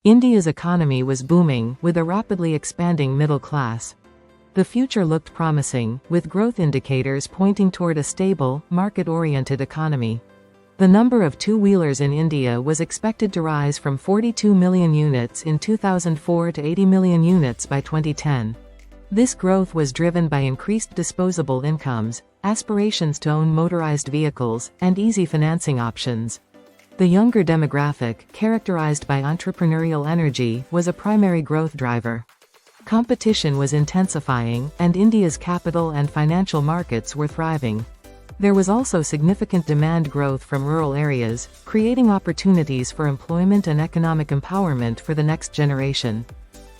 India's economy was booming, with a rapidly expanding middle class. The future looked promising, with growth indicators pointing toward a stable, market-oriented economy. The number of two-wheelers in India was expected to rise from 42 million units in 2004 to 80 million units by 2010. This growth was driven by increased disposable incomes, aspirations to own motorized vehicles, and easy financing options. The younger demographic, characterized by entrepreneurial energy, was a primary growth driver. Competition was intensifying, and India's capital and financial markets were thriving. There was also significant demand growth from rural areas, creating opportunities for employment and economic empowerment for the next generation.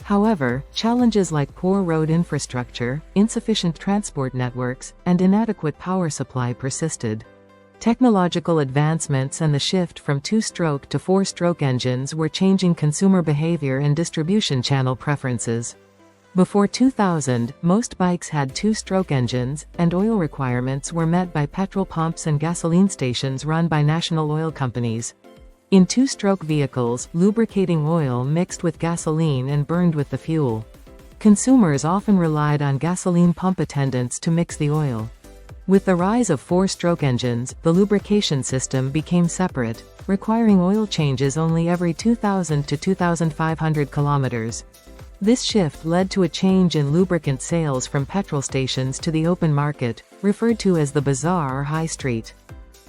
However, challenges like poor road infrastructure, insufficient transport networks, and inadequate power supply persisted. Technological advancements and the shift from two-stroke to four-stroke engines were changing consumer behavior and distribution channel preferences. Before 2000, most bikes had two-stroke engines, and oil requirements were met by petrol pumps and gasoline stations run by national oil companies. In two-stroke vehicles, lubricating oil mixed with gasoline and burned with the fuel. Consumers often relied on gasoline pump attendants to mix the oil. With the rise of four-stroke engines, the lubrication system became separate, requiring oil changes only every 2,000 to 2,500 kilometers. This shift led to a change in lubricant sales from petrol stations to the open market, referred to as the bazaar or high street.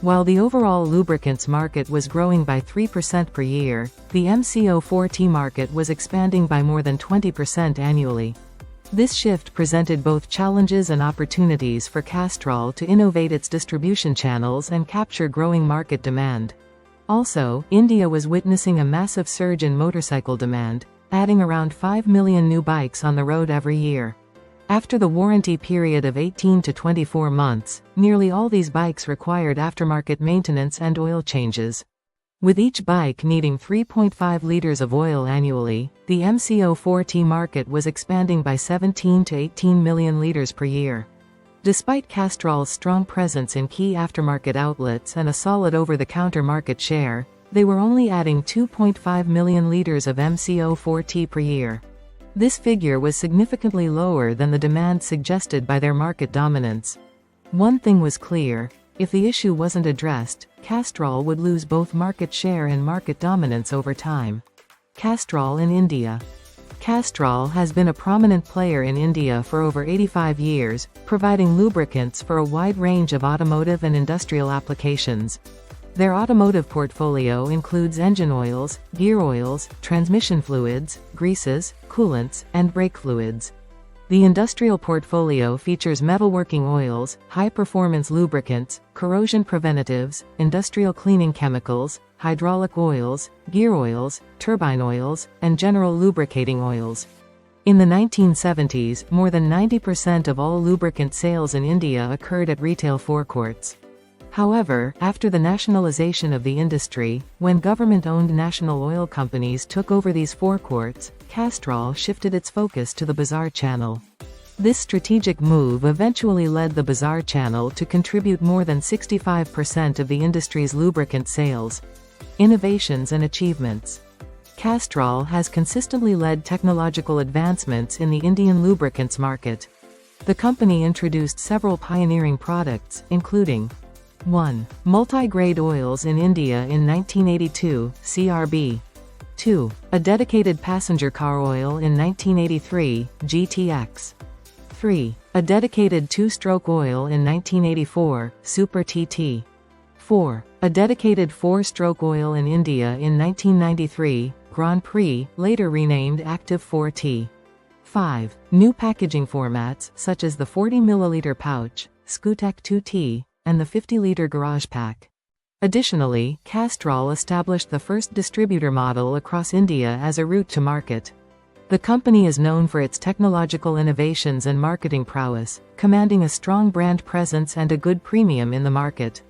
While the overall lubricants market was growing by 3% per year, the MCO4T market was expanding by more than 20% annually. This shift presented both challenges and opportunities for Castrol to innovate its distribution channels and capture growing market demand. Also, India was witnessing a massive surge in motorcycle demand, adding around 5 million new bikes on the road every year. After the warranty period of 18 to 24 months, nearly all these bikes required aftermarket maintenance and oil changes. With each bike needing 3.5 liters of oil annually, the MCO4T market was expanding by 17 to 18 million liters per year. Despite Castrol's strong presence in key aftermarket outlets and a solid over-the-counter market share, they were only adding 2.5 million liters of MCO4T per year. This figure was significantly lower than the demand suggested by their market dominance. One thing was clear: if the issue wasn't addressed, Castrol would lose both market share and market dominance over time. Castrol in India. Castrol has been a prominent player in India for over 85 years, providing lubricants for a wide range of automotive and industrial applications. Their automotive portfolio includes engine oils, gear oils, transmission fluids, greases, coolants, and brake fluids. The industrial portfolio features metalworking oils, high-performance lubricants, corrosion preventatives, industrial cleaning chemicals, hydraulic oils, gear oils, turbine oils, and general lubricating oils. In the 1970s, more than 90% of all lubricant sales in India occurred at retail forecourts. However, after the nationalization of the industry, when government-owned national oil companies took over these forecourts, Castrol shifted its focus to the bazaar channel. This strategic move eventually led the bazaar channel to contribute more than 65% of the industry's lubricant sales. Innovations and achievements. Castrol has consistently led technological advancements in the Indian lubricants market. The company introduced several pioneering products, including 1. Multi-grade oils in India in 1982, CRB. 2. A dedicated passenger car oil in 1983, GTX. 3. A dedicated two-stroke oil in 1984, Super TT. 4. A dedicated four-stroke oil in India in 1993, Grand Prix, later renamed Active 4T. 5. New packaging formats, such as the 40 ml pouch, Scutec 2T, and the 50-liter garage pack. Additionally, Castrol established the first distributor model across India as a route to market. The company is known for its technological innovations and marketing prowess, commanding a strong brand presence and a good premium in the market.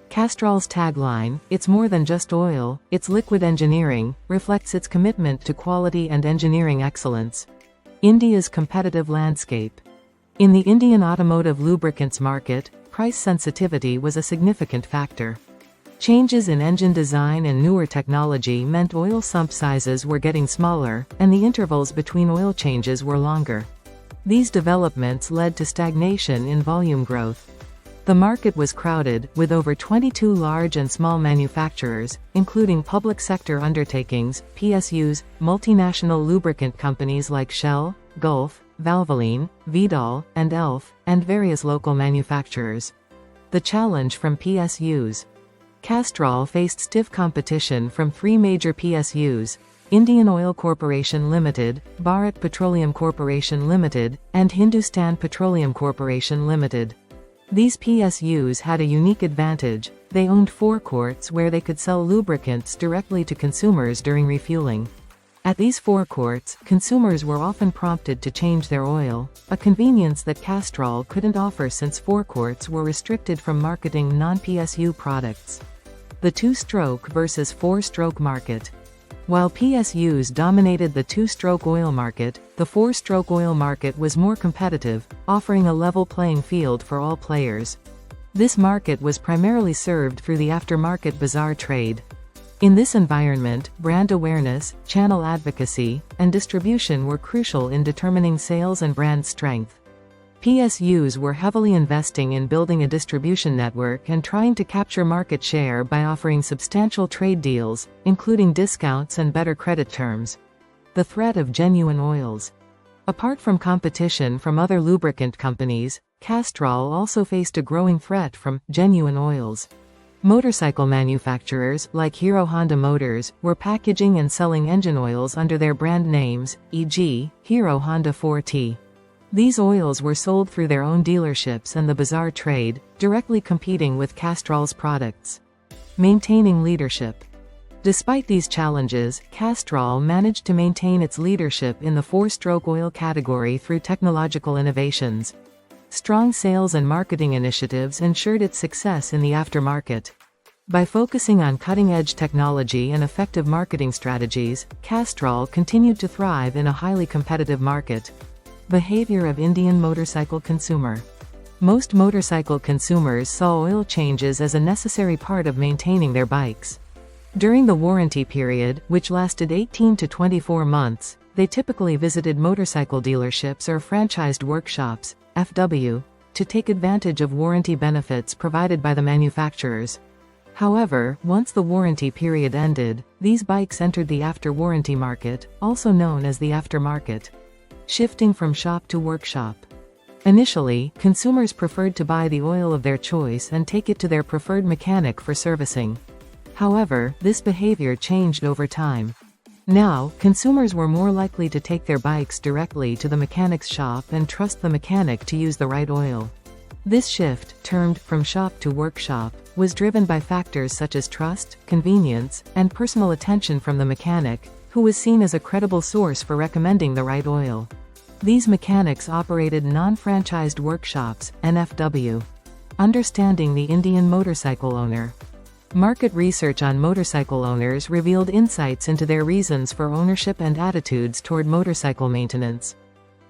Castrol's tagline, "It's more than just oil, it's liquid engineering," reflects its commitment to quality and engineering excellence. India's competitive landscape. In the Indian automotive lubricants market, price sensitivity was a significant factor. Changes in engine design and newer technology meant oil sump sizes were getting smaller, and the intervals between oil changes were longer. These developments led to stagnation in volume growth. The market was crowded, with over 22 large and small manufacturers, including public sector undertakings, PSUs, multinational lubricant companies like Shell, Gulf, Valvoline, Vidal, and Elf, and various local manufacturers. The challenge from PSUs. Castrol faced stiff competition from three major PSUs: Indian Oil Corporation Limited, Bharat Petroleum Corporation Limited, and Hindustan Petroleum Corporation Limited. These PSUs had a unique advantage: they owned forecourts where they could sell lubricants directly to consumers during refueling. At these forecourts, consumers were often prompted to change their oil, a convenience that Castrol couldn't offer since forecourts were restricted from marketing non-PSU products. The two-stroke versus four-stroke market. While PSUs dominated the two-stroke oil market, the four-stroke oil market was more competitive, offering a level playing field for all players. This market was primarily served through the aftermarket bazaar trade. In this environment, brand awareness, channel advocacy, and distribution were crucial in determining sales and brand strength. PSUs were heavily investing in building a distribution network and trying to capture market share by offering substantial trade deals, including discounts and better credit terms. The threat of genuine oils. Apart from competition from other lubricant companies, Castrol also faced a growing threat from genuine oils. Motorcycle manufacturers, like Hero Honda Motors, were packaging and selling engine oils under their brand names, e.g., Hero Honda 4T. These oils were sold through their own dealerships and the bazaar trade, directly competing with Castrol's products. Maintaining leadership. Despite these challenges, Castrol managed to maintain its leadership in the four-stroke oil category through technological innovations. Strong sales and marketing initiatives ensured its success in the aftermarket. By focusing on cutting-edge technology and effective marketing strategies, Castrol continued to thrive in a highly competitive market. Behavior of Indian motorcycle consumer. Most motorcycle consumers saw oil changes as a necessary part of maintaining their bikes. During the warranty period, which lasted 18 to 24 months, they typically visited motorcycle dealerships or franchised workshops, FW, to take advantage of warranty benefits provided by the manufacturers. However, once the warranty period ended, these bikes entered the after-warranty market, also known as the aftermarket. Shifting from shop to workshop. Initially, consumers preferred to buy the oil of their choice and take it to their preferred mechanic for servicing. However, this behavior changed over time. Now, consumers were more likely to take their bikes directly to the mechanic's shop and trust the mechanic to use the right oil. This shift, termed from shop to workshop, was driven by factors such as trust, convenience, and personal attention from the mechanic, who was seen as a credible source for recommending the right oil. These mechanics operated non-franchised workshops, NFW. Understanding the Indian motorcycle owner. Market research on motorcycle owners revealed insights into their reasons for ownership and attitudes toward motorcycle maintenance.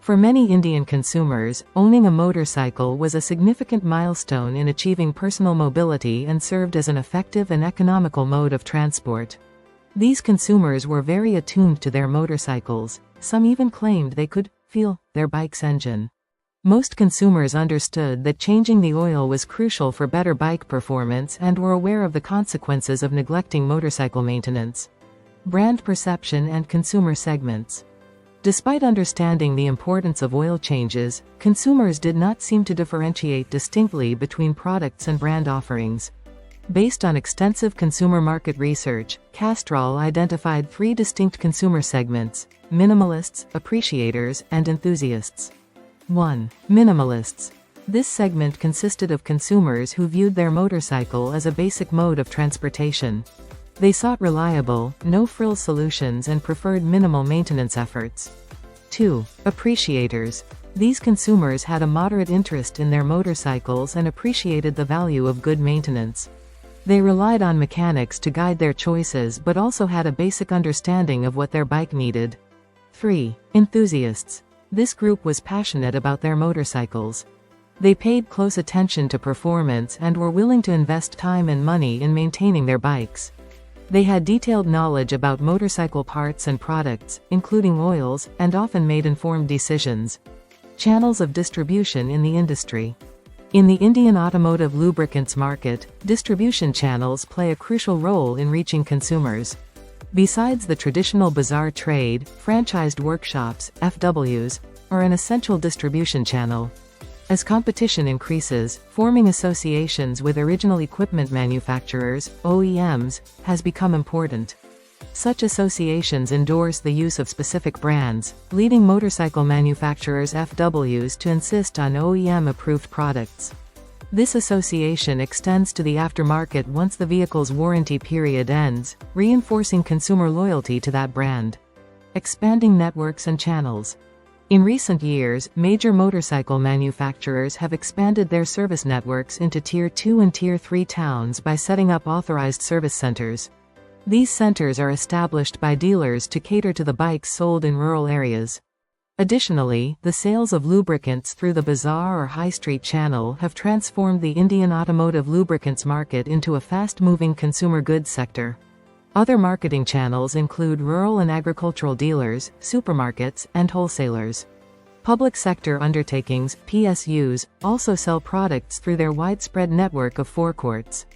For many Indian consumers, owning a motorcycle was a significant milestone in achieving personal mobility and served as an effective and economical mode of transport. These consumers were very attuned to their motorcycles. Some even claimed they could feel their bike's engine. Most consumers understood that changing the oil was crucial for better bike performance and were aware of the consequences of neglecting motorcycle maintenance. Brand perception and consumer segments. Despite understanding the importance of oil changes, consumers did not seem to differentiate distinctly between products and brand offerings. Based on extensive consumer market research, Castrol identified three distinct consumer segments: minimalists, appreciators, and enthusiasts. 1. Minimalists. This segment consisted of consumers who viewed their motorcycle as a basic mode of transportation. They sought reliable, no-frills solutions and preferred minimal maintenance efforts. 2. Appreciators. These consumers had a moderate interest in their motorcycles and appreciated the value of good maintenance. They relied on mechanics to guide their choices but also had a basic understanding of what their bike needed. 3. Enthusiasts. This group was passionate about their motorcycles. They paid close attention to performance and were willing to invest time and money in maintaining their bikes. They had detailed knowledge about motorcycle parts and products, including oils, and often made informed decisions. Channels of distribution in the industry. In the Indian automotive lubricants market, distribution channels play a crucial role in reaching consumers. Besides the traditional bazaar trade, franchised workshops, FWs, are an essential distribution channel. As competition increases, forming associations with original equipment manufacturers, OEMs, has become important. Such associations endorse the use of specific brands, leading motorcycle manufacturers FWs to insist on OEM-approved products. This association extends to the aftermarket once the vehicle's warranty period ends, reinforcing consumer loyalty to that brand. Expanding networks and channels. In recent years, major motorcycle manufacturers have expanded their service networks into Tier 2 and Tier 3 towns by setting up authorized service centers. These centers are established by dealers to cater to the bikes sold in rural areas. Additionally, the sales of lubricants through the bazaar or high street channel have transformed the Indian automotive lubricants market into a fast-moving consumer goods sector. Other marketing channels include rural and agricultural dealers, supermarkets, and wholesalers. Public sector undertakings, PSUs, also sell products through their widespread network of forecourts.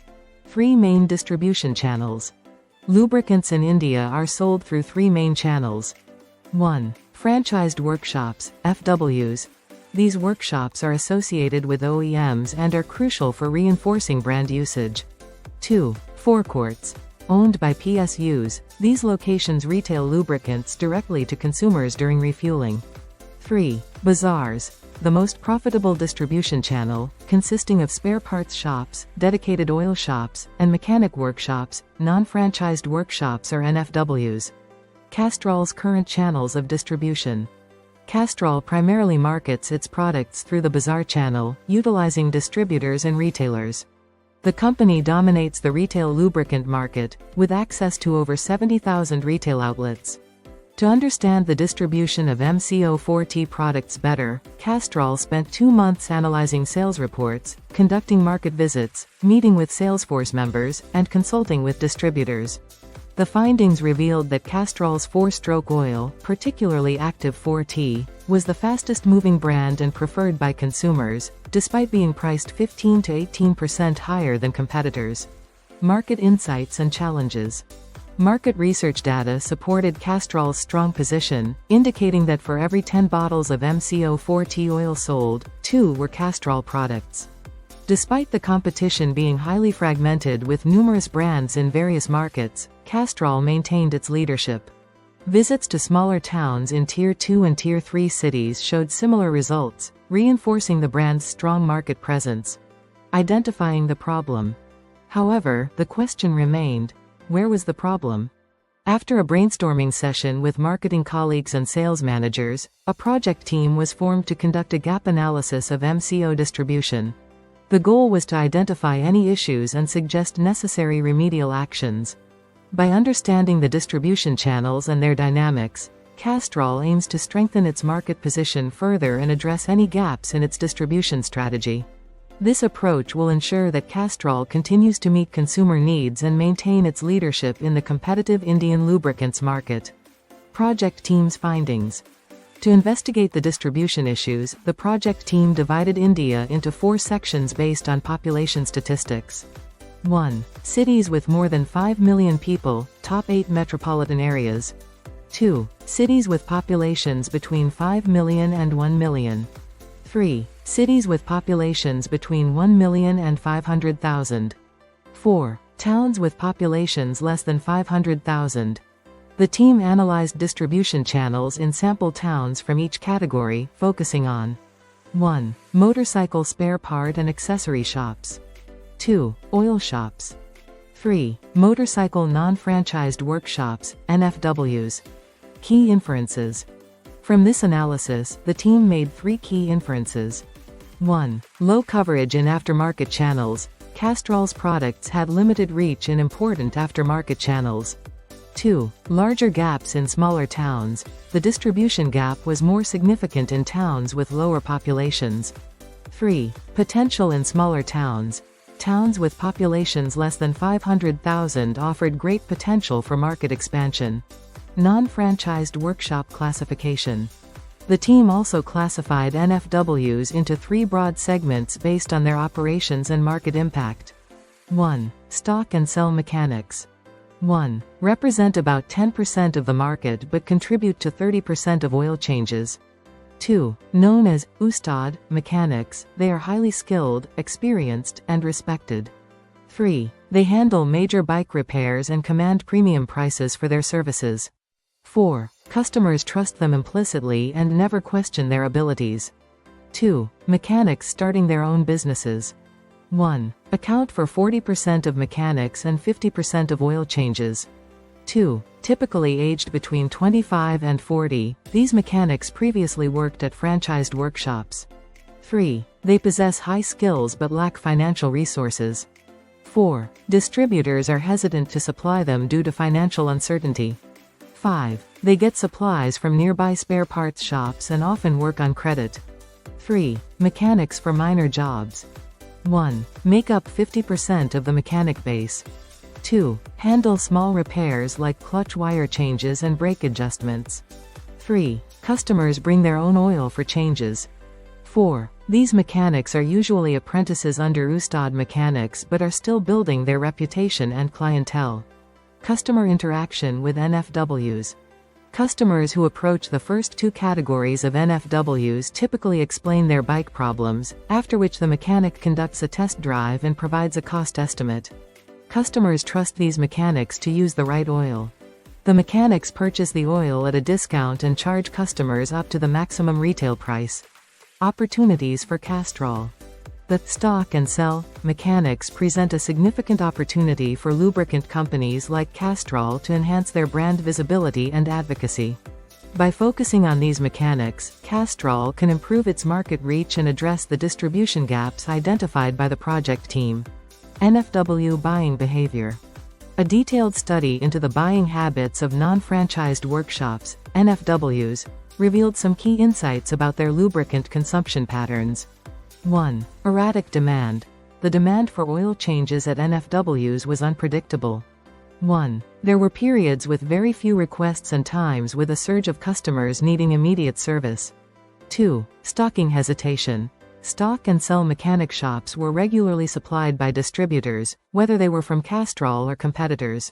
3 main distribution channels. Lubricants in India are sold through 3 main channels. 1. Franchised workshops, FWs. These workshops are associated with OEMs and are crucial for reinforcing brand usage. 2. Forecourts. Owned by PSUs, these locations retail lubricants directly to consumers during refueling. 3. Bazaars. The most profitable distribution channel, consisting of spare parts shops, dedicated oil shops, and mechanic workshops, non-franchised workshops or NFWs. CASTROL'S current channels of distribution. Castrol primarily markets its products through the bazaar channel, utilizing distributors and retailers. The company dominates the retail lubricant market, with access to over 70,000 retail outlets. To understand the distribution of MCO4T products better, Castrol spent 2 months analyzing sales reports, conducting market visits, meeting with Salesforce members, and consulting with distributors. The findings revealed that Castrol's 4-stroke oil, particularly Active 4T, was the fastest-moving brand and preferred by consumers, despite being priced 15 to 18% higher than competitors. Market insights and challenges. Market research data supported Castrol's strong position, indicating that for every 10 bottles of MCO4T oil sold, 2 were Castrol products. Despite the competition being highly fragmented with numerous brands in various markets, Castrol maintained its leadership. Visits to smaller towns in Tier 2 and Tier 3 cities showed similar results, reinforcing the brand's strong market presence. Identifying the problem. However, the question remained, where was the problem? After a brainstorming session with marketing colleagues and sales managers, a project team was formed to conduct a gap analysis of MCO distribution. The goal was to identify any issues and suggest necessary remedial actions. By understanding the distribution channels and their dynamics, Castrol aims to strengthen its market position further and address any gaps in its distribution strategy. This approach will ensure that Castrol continues to meet consumer needs and maintain its leadership in the competitive Indian lubricants market. Project team's findings. To investigate the distribution issues, the project team divided India into 4 sections based on population statistics. 1. Cities with more than 5 million people, top 8 metropolitan areas. 2. Cities with populations between 5 million and 1 million. 3. Cities with populations between 1 million and 500,000. 4. Towns with populations less than 500,000. The team analyzed distribution channels in sample towns from each category, focusing on 1. Motorcycle spare part and accessory shops. 2. Oil shops. 3. Motorcycle non-franchised workshops, NFWs. Key inferences. From this analysis, the team made 3 key inferences. 1. Low coverage in aftermarket channels. Castrol's products had limited reach in important aftermarket channels. 2. Larger gaps in smaller towns. The distribution gap was more significant in towns with lower populations. 3. Potential in smaller towns. Towns with populations less than 500,000 offered great potential for market expansion. Non-franchised workshop classification. The team also classified NFWs into 3 broad segments based on their operations and market impact. 1. Stock and sell mechanics. 1. Represent about 10% of the market but contribute to 30% of oil changes. 2. Known as Ustad mechanics, they are highly skilled, experienced, and respected. 3. They handle major bike repairs and command premium prices for their services. 4. Customers trust them implicitly and never question their abilities. 2. Mechanics starting their own businesses. 1. Account for 40% of mechanics and 50% of oil changes. 2. Typically aged between 25 and 40, these mechanics previously worked at franchised workshops. 3. They possess high skills but lack financial resources. 4. Distributors are hesitant to supply them due to financial uncertainty. 5. They get supplies from nearby spare parts shops and often work on credit. 3. Mechanics for minor jobs. 1. Make up 50% of the mechanic base. 2. Handle small repairs like clutch wire changes and brake adjustments. 3. Customers bring their own oil for changes. 4. These mechanics are usually apprentices under Ustad mechanics but are still building their reputation and clientele. Customer interaction with NFWs. Customers who approach the first 2 categories of NFWs typically explain their bike problems, after which the mechanic conducts a test drive and provides a cost estimate. Customers trust these mechanics to use the right oil. The mechanics purchase the oil at a discount and charge customers up to the maximum retail price. Opportunities for Castrol. The stock and sell mechanics present a significant opportunity for lubricant companies like Castrol to enhance their brand visibility and advocacy. By focusing on these mechanics, Castrol can improve its market reach and address the distribution gaps identified by the project team. NFW buying behavior. A detailed study into the buying habits of non-franchised workshops, NFWs, revealed some key insights about their lubricant consumption patterns. 1. Erratic demand. The demand for oil changes at NFWs was unpredictable. 1. There were periods with very few requests and times with a surge of customers needing immediate service. 2. Stocking hesitation. Stock and sell mechanic shops were regularly supplied by distributors, whether they were from Castrol or competitors.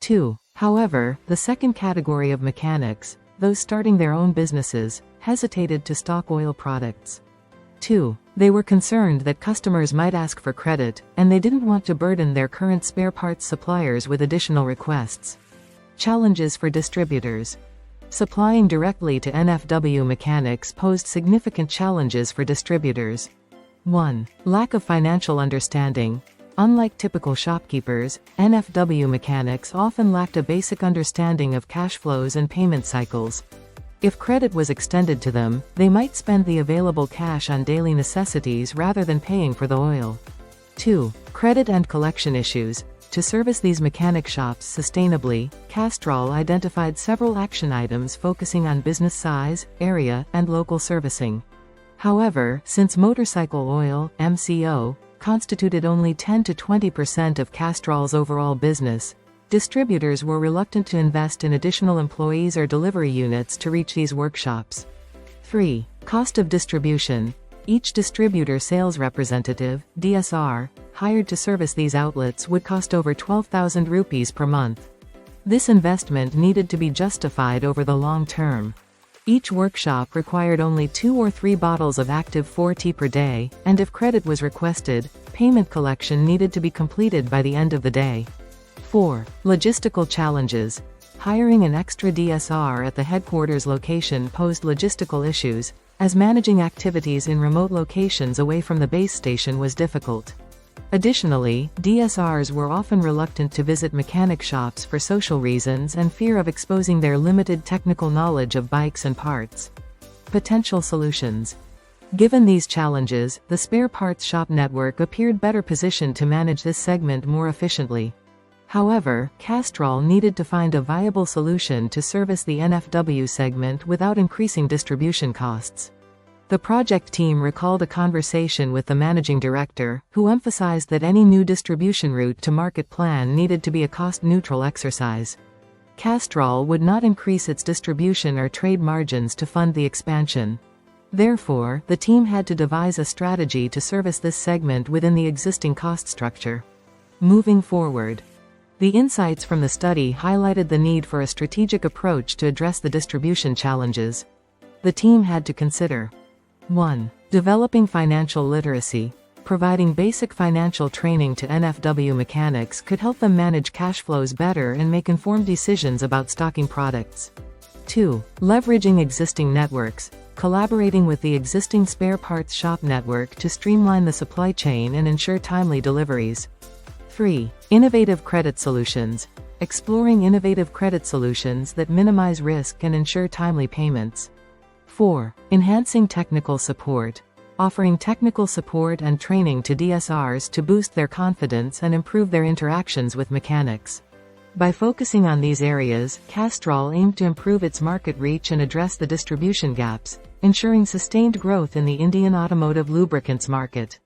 2. However, the second category of mechanics, those starting their own businesses, hesitated to stock oil products. 2. They were concerned that customers might ask for credit, and they didn't want to burden their current spare parts suppliers with additional requests. Challenges for distributors. Supplying directly to NFW mechanics posed significant challenges for distributors. 1. Lack of financial understanding. Unlike typical shopkeepers, NFW mechanics often lacked a basic understanding of cash flows and payment cycles. If credit was extended to them, they might spend the available cash on daily necessities rather than paying for the oil. 2. Credit and collection issues. To service these mechanic shops sustainably, Castrol identified several action items focusing on business size, area, and local servicing. However, since motorcycle oil, MCO, constituted only 10 to 20% of Castrol's overall business, distributors were reluctant to invest in additional employees or delivery units to reach these workshops. 3. Cost of distribution. Each distributor sales representative, DSR, hired to service these outlets would cost over 12,000 rupees per month. This investment needed to be justified over the long term. Each workshop required only 2 or 3 bottles of active 4T per day, and if credit was requested, payment collection needed to be completed by the end of the day. 4. Logistical challenges. Hiring an extra DSR at the headquarters location posed logistical issues, as managing activities in remote locations away from the base station was difficult. Additionally, DSRs were often reluctant to visit mechanic shops for social reasons and fear of exposing their limited technical knowledge of bikes and parts. Potential solutions. Given these challenges, the spare parts shop network appeared better positioned to manage this segment more efficiently. However, Castrol needed to find a viable solution to service the NFW segment without increasing distribution costs. The project team recalled a conversation with the managing director, who emphasized that any new distribution route to market plan needed to be a cost-neutral exercise. Castrol would not increase its distribution or trade margins to fund the expansion. Therefore, the team had to devise a strategy to service this segment within the existing cost structure. Moving forward, the insights from the study highlighted the need for a strategic approach to address the distribution challenges. The team had to consider 1. Developing financial literacy. Providing basic financial training to NFW mechanics could help them manage cash flows better and make informed decisions about stocking products. 2. Leveraging existing networks. Collaborating with the existing spare parts shop network to streamline the supply chain and ensure timely deliveries. 3. Innovative credit solutions. Exploring innovative credit solutions that minimize risk and ensure timely payments. 4. Enhancing technical support. Offering technical support and training to DSRs to boost their confidence and improve their interactions with mechanics. By focusing on these areas, Castrol aimed to improve its market reach and address the distribution gaps, ensuring sustained growth in the Indian automotive lubricants market.